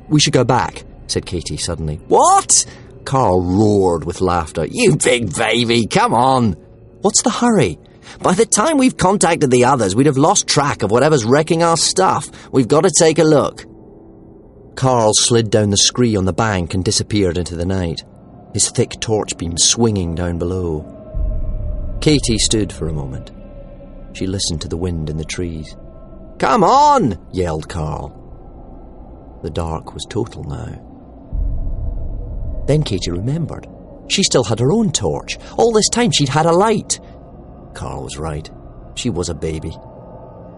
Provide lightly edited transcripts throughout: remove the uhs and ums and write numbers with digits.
We should go back, said Katy suddenly. What? Karl roared with laughter. You big baby, come on. What's the hurry? By the time we've contacted the others, we'd have lost track of whatever's wrecking our stuff. We've got to take a look. Karl slid down the scree on the bank and disappeared into the night, his thick torch beam swinging down below. Katy stood for a moment. She listened to the wind in the trees. Come on, yelled Karl. The dark was total now. Then Katy remembered. She still had her own torch. All this time she'd had a light. Karl was right. She was a baby.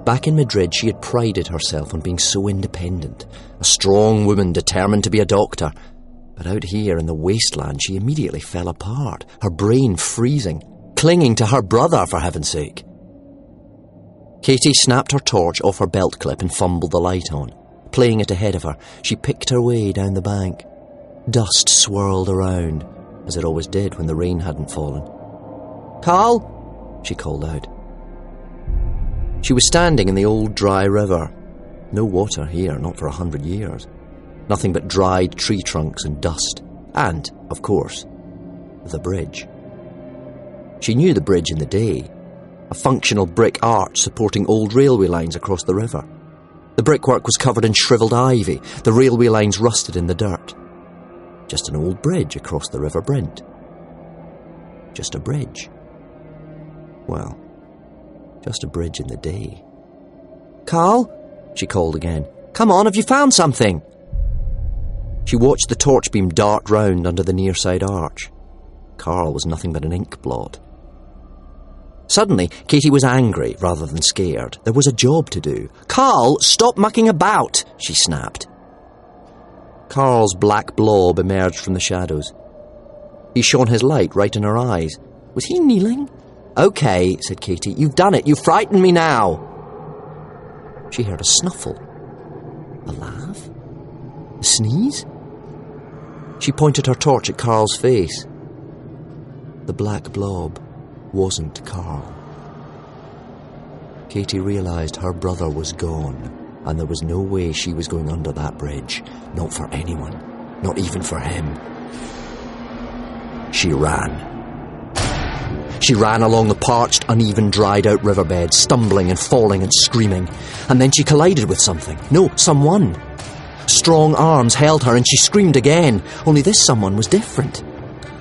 Back in Madrid, she had prided herself on being so independent, a strong woman determined to be a doctor. But out here in the wasteland, she immediately fell apart, her brain freezing, clinging to her brother, for heaven's sake. Katy snapped her torch off her belt clip and fumbled the light on. Playing it ahead of her, she picked her way down the bank. Dust swirled around, as it always did when the rain hadn't fallen. Karl, she called out. She was standing in the old dry river. No water here, not for 100 years. Nothing but dried tree trunks and dust. And, of course, the bridge. She knew the bridge in the day. A functional brick arch supporting old railway lines across the river. The brickwork was covered in shriveled ivy, the railway lines rusted in the dirt. Just an old bridge across the River Brent. Just a bridge. Well, just a bridge in the day. Karl, she called again. Come on, have you found something? She watched the torch beam dart round under the near side arch. Karl was nothing but an ink blot. Suddenly, Katy was angry rather than scared. There was a job to do. Karl, stop mucking about, she snapped. Karl's black blob emerged from the shadows. He shone his light right in her eyes. Was he kneeling? Okay, said Katy, you've done it. You've frightened me now. She heard a snuffle. A laugh? A sneeze? She pointed her torch at Karl's face. The black blob wasn't Karl. Katy realised her brother was gone, and there was no way she was going under that bridge. Not for anyone. Not even for him. She ran. She ran along the parched, uneven, dried-out riverbed, stumbling and falling and screaming. And then she collided with something. No, someone. Strong arms held her and she screamed again, only this someone was different.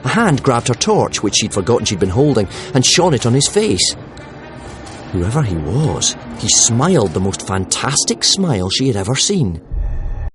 A hand grabbed her torch, which she'd forgotten she'd been holding, and shone it on his face. Whoever he was, he smiled the most fantastic smile she had ever seen.